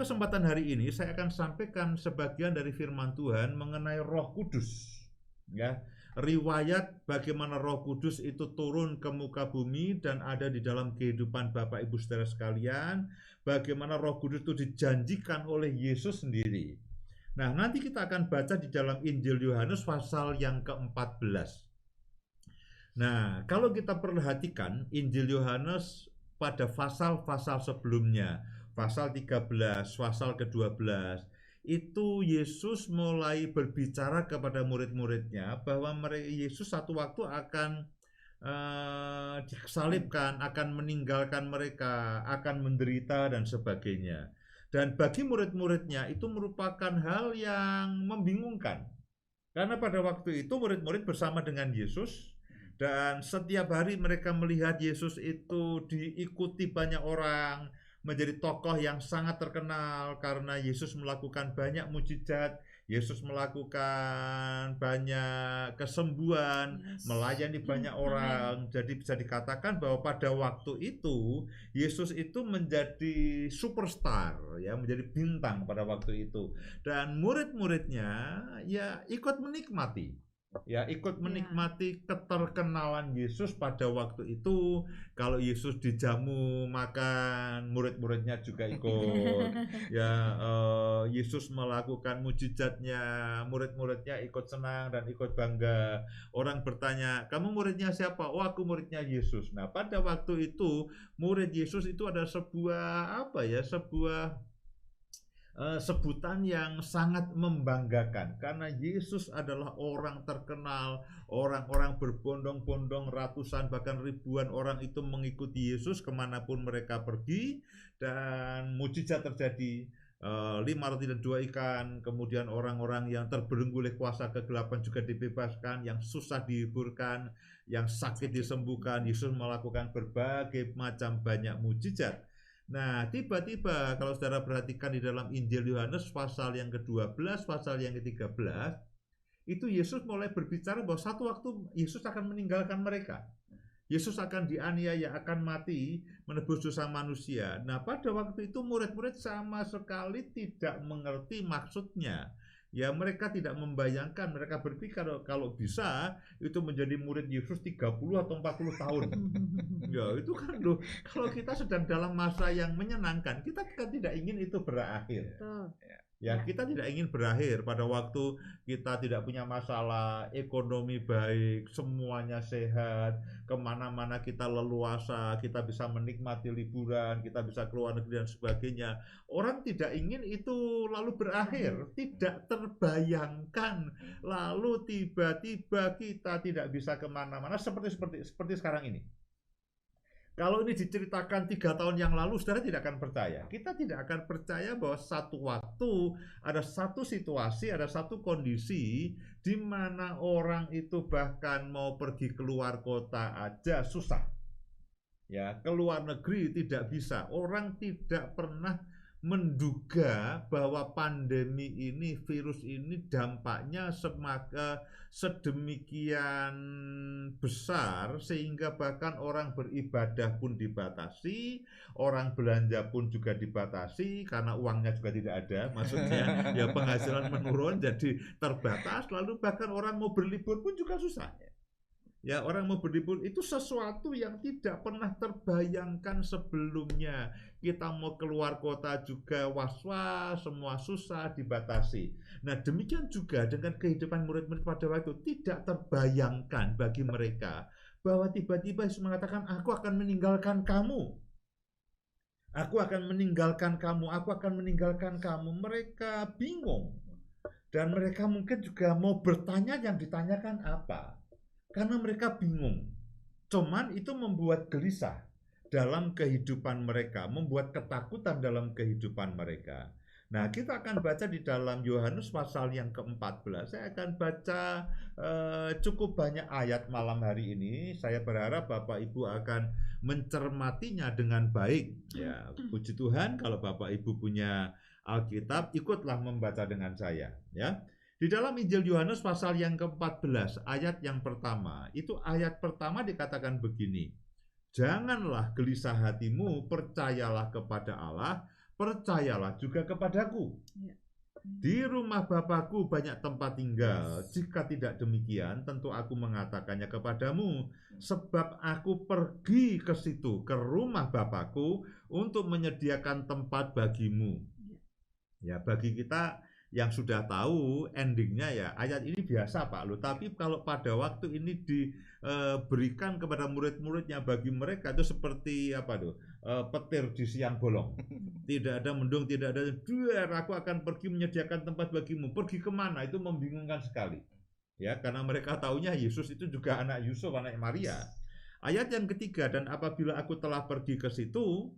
kesempatan hari ini saya akan sampaikan sebagian dari firman Tuhan mengenai Roh Kudus. Ya, riwayat bagaimana Roh Kudus itu turun ke muka bumi dan ada di dalam kehidupan Bapak Ibu Saudara sekalian, bagaimana Roh Kudus itu dijanjikan oleh Yesus sendiri. Nah, nanti kita akan baca di dalam Injil Yohanes pasal yang ke-14. Nah, kalau kita perhatikan Injil Yohanes pada pasal-pasal sebelumnya, pasal 13, pasal ke-12, itu Yesus mulai berbicara kepada murid-muridnya bahwa Yesus satu waktu akan disalibkan, akan meninggalkan mereka, akan menderita dan sebagainya. Dan bagi murid-muridnya itu merupakan hal yang membingungkan. Karena pada waktu itu murid-murid bersama dengan Yesus, dan setiap hari mereka melihat Yesus itu diikuti banyak orang, menjadi tokoh yang sangat terkenal karena Yesus melakukan banyak mukjizat, Yesus melakukan banyak kesembuhan, melayani banyak orang. Jadi bisa dikatakan bahwa pada waktu itu Yesus itu menjadi superstar, ya, menjadi bintang pada waktu itu. Dan murid-muridnya ya ikut menikmati. Ya, ikut menikmati keterkenalan Yesus pada waktu itu. Kalau Yesus dijamu makan, murid-muridnya juga ikut. Ya, Yesus melakukan mujizatnya, murid-muridnya ikut senang dan ikut bangga. Orang bertanya, kamu muridnya siapa? Oh, aku muridnya Yesus. Nah, pada waktu itu murid Yesus itu ada sebuah sebutan yang sangat membanggakan karena Yesus adalah orang terkenal, orang-orang berbondong-bondong, ratusan bahkan ribuan orang itu mengikuti Yesus kemanapun mereka pergi, dan mujizat terjadi. 5 roti dan 2 ikan, kemudian orang-orang yang terbelenggu oleh kuasa kegelapan juga dibebaskan, yang susah dihiburkan, yang sakit disembuhkan. Yesus melakukan berbagai macam banyak mujizat. Nah, tiba-tiba kalau saudara perhatikan di dalam Injil Yohanes pasal yang ke-12, pasal yang ke-13, itu Yesus mulai berbicara bahwa satu waktu Yesus akan meninggalkan mereka. Yesus akan dianiaya, akan mati menebus dosa manusia. Nah, pada waktu itu murid-murid sama sekali tidak mengerti maksudnya. Ya, mereka tidak membayangkan, mereka berpikir kalau bisa itu menjadi murid Yesus 30 atau 40 tahun. Ya, itu kan loh, kalau kita sedang dalam masa yang menyenangkan, kita kan tidak ingin itu berakhir. Ya, kita tidak ingin berakhir pada waktu kita tidak punya masalah, ekonomi baik, semuanya sehat, kemana-mana kita leluasa, kita bisa menikmati liburan, kita bisa keluar negeri dan sebagainya. Orang tidak ingin itu lalu berakhir, tidak terbayangkan. Lalu tiba-tiba kita tidak bisa kemana-mana seperti sekarang ini. Kalau ini diceritakan 3 tahun yang lalu, saudara tidak akan percaya. Kita tidak akan percaya bahwa satu waktu, ada satu situasi, ada satu kondisi di mana orang itu bahkan mau pergi keluar kota aja susah. Ya, keluar negeri tidak bisa. Orang tidak pernah menduga bahwa pandemi ini, virus ini dampaknya sedemikian besar sehingga bahkan orang beribadah pun dibatasi, orang belanja pun juga dibatasi karena uangnya juga tidak ada, maksudnya ya penghasilan menurun jadi terbatas, lalu bahkan orang mau berlibur pun juga susah. Ya, orang mau berlibur itu sesuatu yang tidak pernah terbayangkan sebelumnya. Kita mau keluar kota juga was-was, semua susah, dibatasi. Nah, demikian juga dengan kehidupan murid-murid pada waktu itu tidak terbayangkan bagi mereka bahwa tiba-tiba Yesus mengatakan, aku akan meninggalkan kamu. Aku akan meninggalkan kamu, aku akan meninggalkan kamu. Mereka bingung. Dan mereka mungkin juga mau bertanya yang ditanyakan apa. Karena mereka bingung. Cuman itu membuat gelisah dalam kehidupan mereka, membuat ketakutan dalam kehidupan mereka. Nah, kita akan baca di dalam Yohanes pasal yang ke-14. Saya akan baca cukup banyak ayat malam hari ini. Saya berharap Bapak Ibu akan mencermatinya dengan baik. Ya, puji Tuhan kalau Bapak Ibu punya Alkitab, ikutlah membaca dengan saya, ya. Di dalam Injil Yohanes pasal yang ke-14 ayat yang pertama, itu ayat pertama dikatakan begini, janganlah gelisah hatimu, percayalah kepada Allah, percayalah juga kepadaku. Di rumah Bapakku banyak tempat tinggal. Jika tidak demikian, tentu aku mengatakannya kepadamu, sebab aku pergi ke situ, ke rumah Bapakku, untuk menyediakan tempat bagimu. Ya, bagi kita yang sudah tahu endingnya ya, ayat ini biasa Pak, loh. Tapi kalau pada waktu ini diberikan kepada murid-muridnya, bagi mereka itu seperti apa tuh? Petir di siang bolong. Tidak ada mendung, tidak ada duar, aku akan pergi menyediakan tempat bagimu. Pergi kemana? Itu membingungkan sekali. Ya, karena mereka taunya Yesus itu juga anak Yusuf, anak Maria. Ayat yang ketiga, dan apabila aku telah pergi ke situ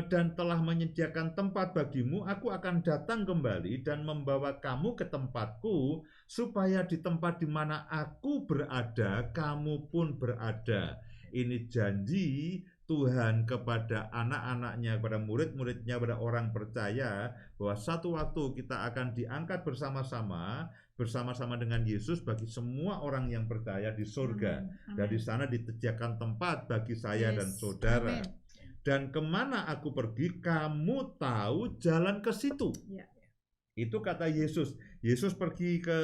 dan telah menyediakan tempat bagimu, aku akan datang kembali dan membawa kamu ke tempatku, supaya di tempat di mana aku berada, kamu pun berada. Ini janji Tuhan kepada anak-anaknya, kepada murid-muridnya, kepada orang percaya, bahwa satu waktu kita akan diangkat bersama-sama dengan Yesus bagi semua orang yang percaya di surga. Dan di sana disediakan tempat bagi saya dan saudara. Amen. Dan kemana aku pergi, kamu tahu jalan ke situ. Ya. Itu kata Yesus. Yesus pergi ke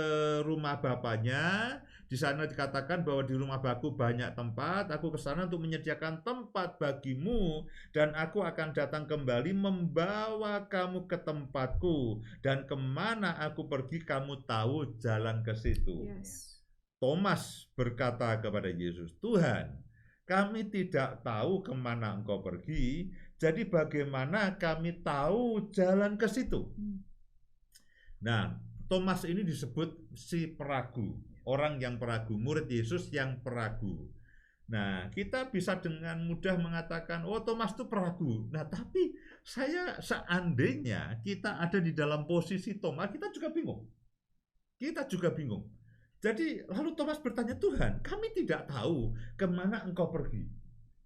rumah Bapaknya. Di sana dikatakan bahwa di rumah Bapakku banyak tempat. Aku ke sana untuk menyediakan tempat bagimu, dan aku akan datang kembali membawa kamu ke tempatku. Dan kemana aku pergi, kamu tahu jalan ke situ. Yes. Thomas berkata kepada Yesus, Tuhan, kami tidak tahu kemana engkau pergi, jadi bagaimana kami tahu jalan ke situ? Nah, Thomas ini disebut si peragu, orang yang peragu, murid Yesus yang peragu. Nah, kita bisa dengan mudah mengatakan, oh Thomas itu peragu. Nah, tapi seandainya kita ada di dalam posisi Thomas, kita juga bingung. Jadi lalu Thomas bertanya, Tuhan, kami tidak tahu kemana engkau pergi.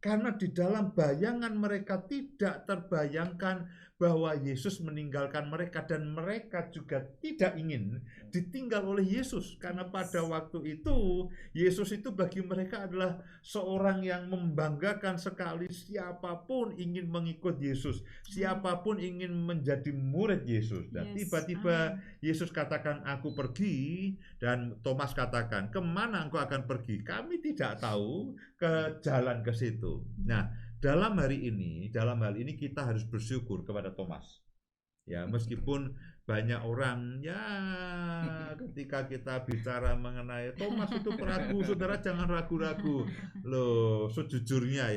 Karena di dalam bayangan mereka tidak terbayangkan bahwa Yesus meninggalkan mereka, dan mereka juga tidak ingin ditinggal oleh Yesus. Karena pada waktu itu, Yesus itu bagi mereka adalah seorang yang membanggakan sekali. Siapapun ingin mengikut Yesus, siapapun ingin menjadi murid Yesus. Dan tiba-tiba Yesus katakan, aku pergi, dan Thomas katakan, kemana engkau akan pergi? Kami tidak tahu ke jalan ke situ. Nah, dalam hal ini kita harus bersyukur kepada Thomas. Ya, meskipun banyak orang ya ketika kita bicara mengenai Thomas itu peragu, saudara jangan ragu-ragu. Loh, sejujurnya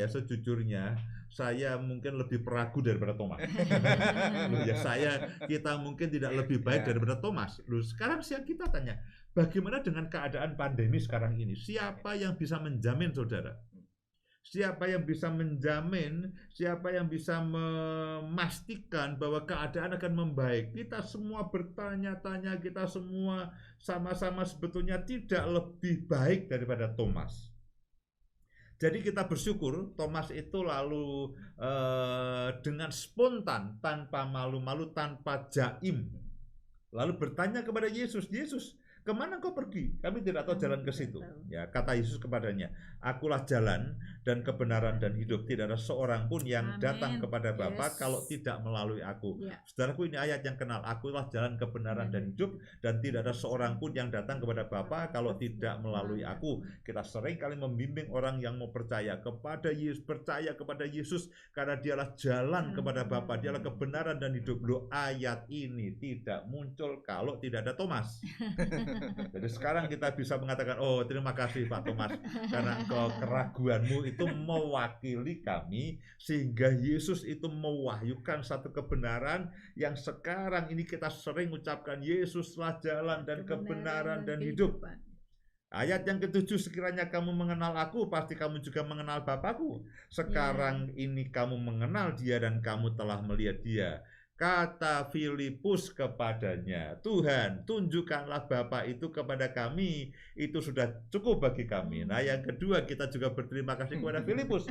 saya mungkin lebih peragu daripada Thomas. Loh, ya kita mungkin tidak lebih baik daripada Thomas. Loh, sekarang kita tanya, bagaimana dengan keadaan pandemi sekarang ini? Siapa yang bisa menjamin, saudara? Siapa yang bisa menjamin, siapa yang bisa memastikan bahwa keadaan akan membaik? Kita semua bertanya-tanya, kita semua sama-sama sebetulnya tidak lebih baik daripada Thomas. Jadi kita bersyukur Thomas itu lalu dengan spontan, tanpa malu-malu, tanpa jaim, lalu bertanya kepada Yesus, Yesus, kemana kau pergi? Kami tidak tahu jalan ke situ. Ya, kata Yesus kepadanya, akulah jalan dan kebenaran dan hidup. Tidak ada seorang pun yang datang kepada Bapa kalau tidak melalui aku. Saudaraku, ini ayat yang kenal. Akulah jalan kebenaran dan hidup, dan tidak ada seorang pun yang datang kepada Bapa kalau tidak melalui aku. Kita sering kali membimbing orang yang mau percaya kepada Yesus, karena dialah jalan kepada Bapa, dialah kebenaran dan hidup. Loh, ayat ini tidak muncul kalau tidak ada Thomas. Jadi sekarang kita bisa mengatakan, oh terima kasih Pak Thomas, karena keraguanmu itu mewakili kami, sehingga Yesus itu mewahyukan satu kebenaran yang sekarang ini kita sering ucapkan, Yesuslah jalan dan kebenaran dan hidup. Ayat yang ke-7, sekiranya kamu mengenal aku, pasti kamu juga mengenal Bapakku. Sekarang ini kamu mengenal dia dan kamu telah melihat dia. Kata Filipus kepadanya, Tuhan, tunjukkanlah Bapa itu kepada kami, itu sudah cukup bagi kami. Nah, yang kedua, kita juga berterima kasih kepada Filipus,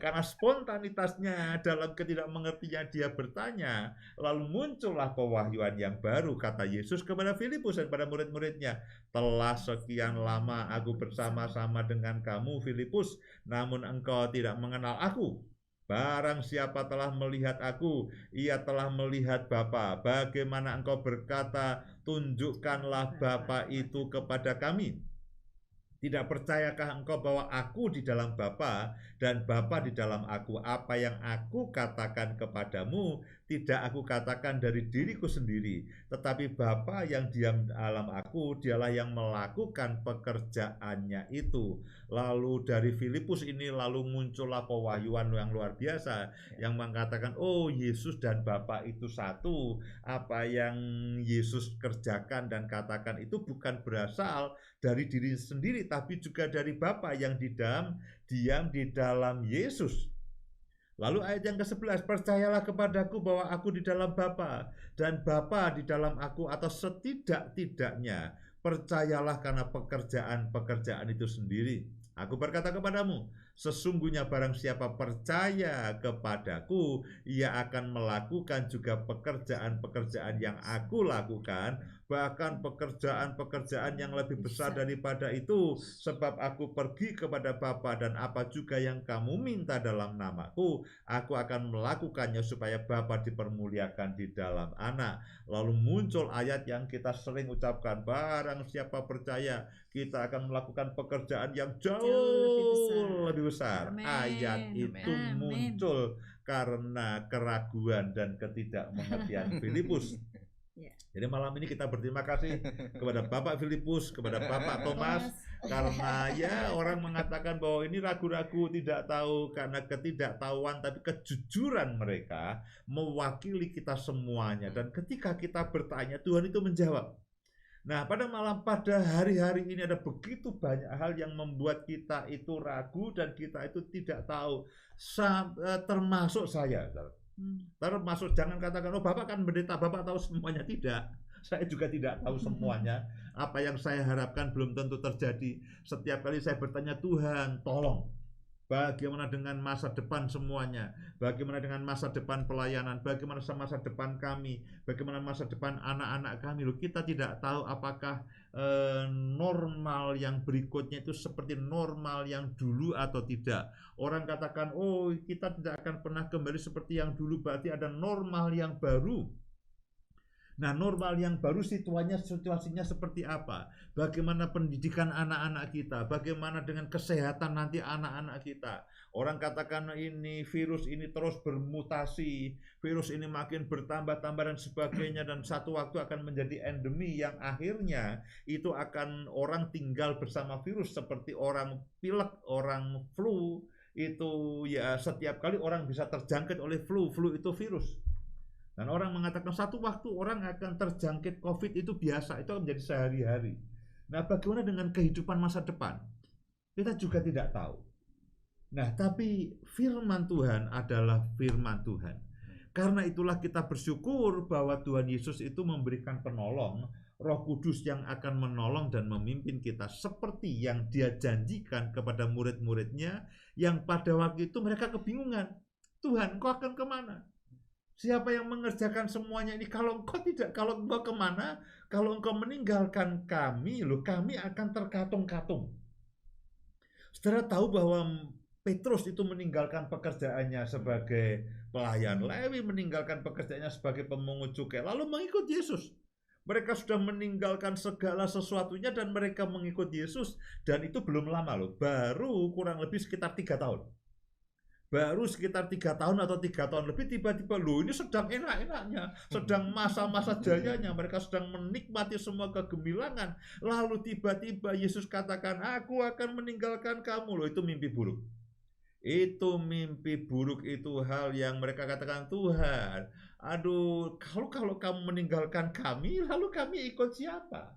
karena spontanitasnya dalam ketidakmengertian dia bertanya, lalu muncullah pewahyuan yang baru. Kata Yesus kepada Filipus dan pada murid-muridnya, telah sekian lama aku bersama-sama dengan kamu, Filipus, namun engkau tidak mengenal aku. Barang siapa telah melihat aku, ia telah melihat Bapa. Bagaimana engkau berkata, tunjukkanlah Bapa itu kepada kami? Tidak percayakah engkau bahwa aku di dalam Bapa dan Bapa di dalam aku? Apa yang aku katakan kepadamu tidak aku katakan dari diriku sendiri, tetapi Bapa yang diam dalam aku, dialah yang melakukan pekerjaannya itu. Lalu dari Filipus ini lalu muncullah pewahyuan yang luar biasa yang mengatakan, oh Yesus dan Bapa itu satu. Apa yang Yesus kerjakan dan katakan itu bukan berasal dari diri sendiri, tapi juga dari Bapa yang diam di dalam Yesus. Lalu ayat yang ke-11, percayalah kepadaku bahwa aku di dalam Bapa dan Bapa di dalam aku, atau setidak-tidaknya percayalah karena pekerjaan-pekerjaan itu sendiri. Aku berkata kepadamu, sesungguhnya barang siapa percaya kepadaku, ia akan melakukan juga pekerjaan-pekerjaan yang aku lakukan, bahkan pekerjaan-pekerjaan yang lebih besar daripada itu, sebab aku pergi kepada Bapa, dan apa juga yang kamu minta dalam namaku, aku akan melakukannya supaya Bapa dipermuliakan di dalam Anak. Lalu muncul ayat yang kita sering ucapkan, barang siapa percaya, kita akan melakukan pekerjaan yang jauh lebih besar. Amen. Ayat itu Amen. muncul karena keraguan dan ketidakmengertian Filipus. Jadi malam ini kita berterima kasih kepada Bapak Filipus, kepada Bapak Thomas, karena ya orang mengatakan bahwa ini ragu-ragu, tidak tahu karena ketidaktahuan, tapi kejujuran mereka mewakili kita semuanya. Dan ketika kita bertanya, Tuhan itu menjawab. Nah, pada hari-hari ini ada begitu banyak hal yang membuat kita itu ragu dan kita itu tidak tahu, termasuk saya. Termasuk, jangan katakan, oh Bapak kan pendeta, Bapak tahu semuanya. Tidak, saya juga tidak tahu semuanya. Apa yang saya harapkan belum tentu terjadi. Setiap kali saya bertanya, Tuhan tolong, bagaimana dengan masa depan semuanya? Bagaimana dengan masa depan pelayanan? Bagaimana masa depan kami? Bagaimana masa depan anak-anak kami? Loh, kita tidak tahu apakah normal yang berikutnya itu seperti normal yang dulu atau tidak. Orang katakan, oh kita tidak akan pernah kembali seperti yang dulu, berarti ada normal yang baru. Nah, normal yang baru situasinya seperti apa? Bagaimana pendidikan anak-anak kita? Bagaimana dengan kesehatan nanti anak-anak kita? Orang katakan ini virus ini terus bermutasi, virus ini makin bertambah-tambah dan sebagainya, dan satu waktu akan menjadi endemi yang akhirnya itu akan orang tinggal bersama virus seperti orang pilek, orang flu. Itu ya setiap kali orang bisa terjangkit oleh flu itu virus. Dan orang mengatakan satu waktu orang akan terjangkit COVID itu biasa, itu akan menjadi sehari-hari. Nah, bagaimana dengan kehidupan masa depan? Kita juga tidak tahu. Nah, tapi firman Tuhan adalah firman Tuhan. Karena itulah kita bersyukur bahwa Tuhan Yesus itu memberikan penolong, Roh Kudus yang akan menolong dan memimpin kita seperti yang Dia janjikan kepada murid-muridnya yang pada waktu itu mereka kebingungan. Tuhan, Engkau akan kemana? Siapa yang mengerjakan semuanya ini? Kalau engkau tidak, kalau engkau kemana? Kalau engkau meninggalkan kami, loh, kami akan terkatung-katung. Saudara tahu bahwa Petrus itu meninggalkan pekerjaannya sebagai pelayan, Lewi meninggalkan pekerjaannya sebagai pemungut cukai, lalu mengikut Yesus. Mereka sudah meninggalkan segala sesuatunya dan mereka mengikut Yesus, dan itu belum lama loh, baru kurang lebih sekitar 3 tahun. Baru sekitar 3 tahun atau 3 tahun lebih, tiba-tiba loh ini sedang enak-enaknya, sedang masa-masa jayanya, mereka sedang menikmati semua kegemilangan, lalu tiba-tiba Yesus katakan, aku akan meninggalkan kamu. Loh, itu mimpi buruk. Itu mimpi buruk, itu hal yang mereka katakan, Tuhan, aduh, kalau kamu meninggalkan kami, lalu kami ikut siapa?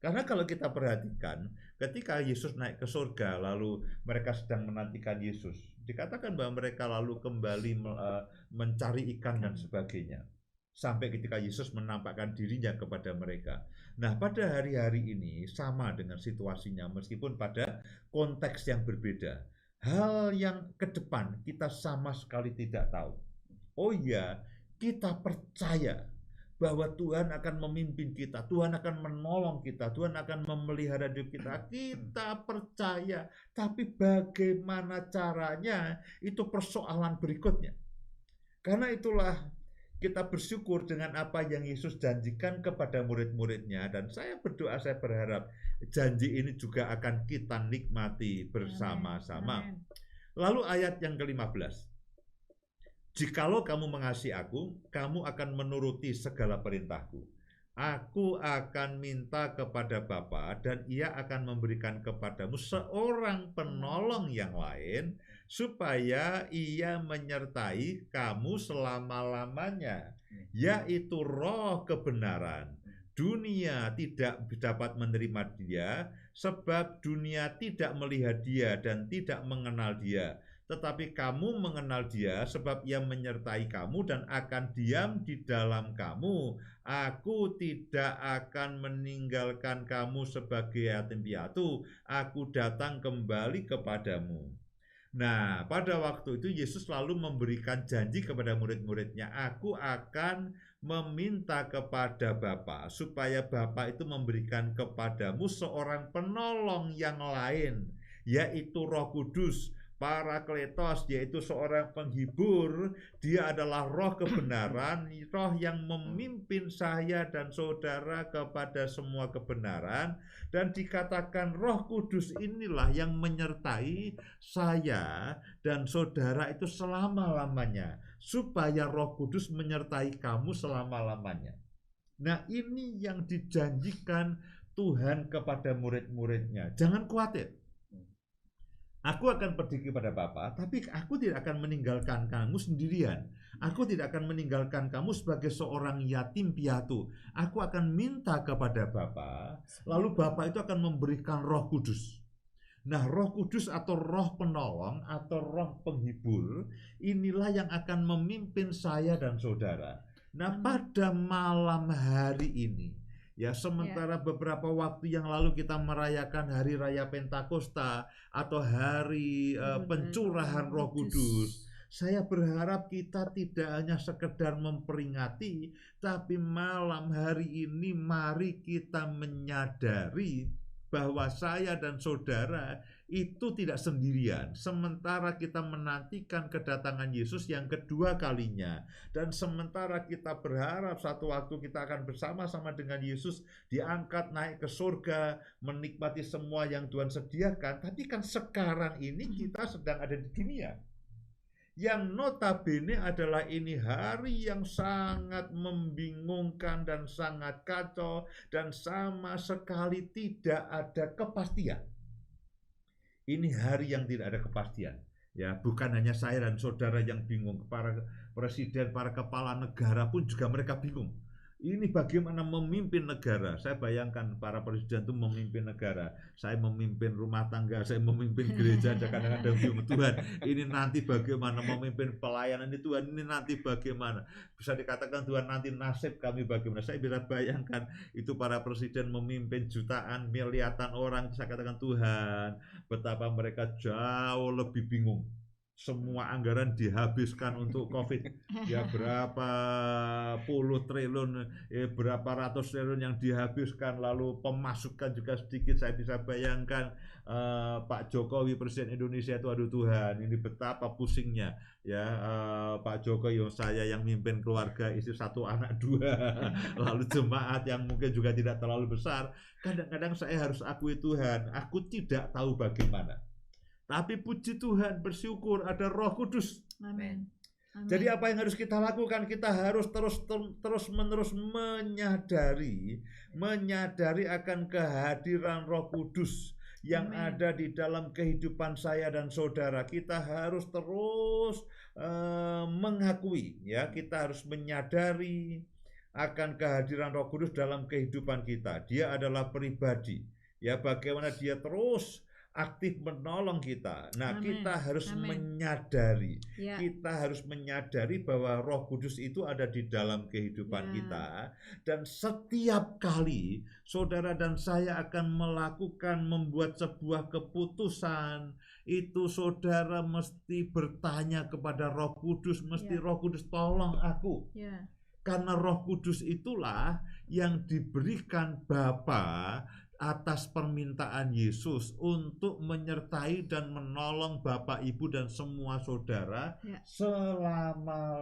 Karena kalau kita perhatikan, ketika Yesus naik ke surga, lalu mereka sedang menantikan Yesus, dikatakan bahwa mereka lalu kembali mencari ikan dan sebagainya. Sampai ketika Yesus menampakkan dirinya kepada mereka. Nah, pada hari-hari ini sama dengan situasinya, meskipun pada konteks yang berbeda. Hal yang ke depan kita sama sekali tidak tahu. Oh iya, kita percaya bahwa Tuhan akan memimpin kita, Tuhan akan menolong kita, Tuhan akan memelihara hidup kita. Kita percaya, tapi bagaimana caranya itu persoalan berikutnya. Karena itulah kita bersyukur dengan apa yang Yesus janjikan kepada murid-muridnya, dan saya berdoa, saya berharap janji ini juga akan kita nikmati bersama-sama. Lalu ayat yang ke-15. Jikalau kamu mengasihi aku, kamu akan menuruti segala perintahku. Aku akan minta kepada Bapa dan ia akan memberikan kepadamu seorang penolong yang lain, supaya ia menyertai kamu selama-lamanya, yaitu Roh kebenaran. Dunia tidak dapat menerima dia, sebab dunia tidak melihat dia dan tidak mengenal dia. Tetapi kamu mengenal dia, sebab ia menyertai kamu dan akan diam di dalam kamu. Aku tidak akan meninggalkan kamu sebagai yatim piatu. Aku datang kembali kepadamu. Nah, pada waktu itu Yesus selalu memberikan janji kepada murid-muridnya, aku akan meminta kepada Bapa, supaya Bapa itu memberikan kepadamu seorang penolong yang lain, yaitu Roh Kudus, Parakletos, yaitu seorang penghibur. Dia adalah Roh kebenaran, Roh yang memimpin saya dan saudara kepada semua kebenaran. Dan dikatakan Roh Kudus inilah yang menyertai saya dan saudara itu selama-lamanya, supaya Roh Kudus menyertai kamu selama-lamanya. Nah, ini yang dijanjikan Tuhan kepada murid-muridnya. Jangan khawatir. Aku akan pergi kepada Bapa, tapi aku tidak akan meninggalkan kamu sendirian. Aku tidak akan meninggalkan kamu sebagai seorang yatim piatu. Aku akan minta kepada Bapa, lalu Bapa itu akan memberikan Roh Kudus. Nah, Roh Kudus atau Roh penolong atau Roh penghibur, inilah yang akan memimpin saya dan saudara. Nah, pada malam hari ini, ya, sementara beberapa waktu yang lalu kita merayakan Hari Raya Pentakosta atau hari pencurahan Roh Kudus, saya berharap kita tidak hanya sekedar memperingati, tapi malam hari ini mari kita menyadari bahwa saya dan saudara itu tidak sendirian, sementara kita menantikan kedatangan Yesus yang kedua kalinya, dan sementara kita berharap satu waktu kita akan bersama-sama dengan Yesus diangkat naik ke surga, menikmati semua yang Tuhan sediakan. Tapi kan sekarang ini kita sedang ada di dunia, yang notabene adalah ini hari yang sangat membingungkan dan sangat kacau, dan sama sekali tidak ada kepastian. Ini hari yang tidak ada kepastian. Ya, bukan hanya saya dan saudara yang bingung, para presiden, para kepala negara pun juga mereka bingung. Ini bagaimana memimpin negara. Saya bayangkan para presiden itu memimpin negara. Saya memimpin rumah tangga, saya memimpin gereja. Kadang-kadang bingung, Tuhan, ini nanti bagaimana memimpin pelayanan ini, Tuhan, ini nanti bagaimana. Bisa dikatakan Tuhan, nanti nasib kami bagaimana. Saya bisa bayangkan itu para presiden memimpin jutaan, miliaran orang. Saya katakan, Tuhan, betapa mereka jauh lebih bingung. Semua anggaran dihabiskan untuk COVID, ya berapa puluh triliun, berapa ratus triliun yang dihabiskan, lalu pemasukan juga sedikit. Saya bisa bayangkan Pak Jokowi, Presiden Indonesia itu, aduh Tuhan, ini betapa pusingnya ya. Pak Jokowi, saya yang mimpin keluarga, istri 1 anak 2, lalu jemaat yang mungkin juga tidak terlalu besar. Kadang-kadang saya harus akui, Tuhan, aku tidak tahu bagaimana. Tapi puji Tuhan, bersyukur ada Roh Kudus. Amin. Jadi apa yang harus kita lakukan? Kita harus terus-menerus menyadari akan kehadiran Roh Kudus yang ada di dalam kehidupan saya dan saudara. Kita harus terus mengakui, ya, kita harus menyadari akan kehadiran Roh Kudus dalam kehidupan kita. Dia adalah pribadi, ya, bagaimana dia terus aktif menolong kita. Nah, kita harus menyadari, kita harus menyadari bahwa Roh Kudus itu ada di dalam kehidupan kita, dan setiap kali saudara dan saya akan membuat sebuah keputusan, itu saudara mesti bertanya kepada Roh Kudus, mesti Roh Kudus tolong aku. Karena Roh Kudus itulah yang diberikan Bapa atas permintaan Yesus untuk menyertai dan menolong Bapak, Ibu, dan semua saudara Ya. selama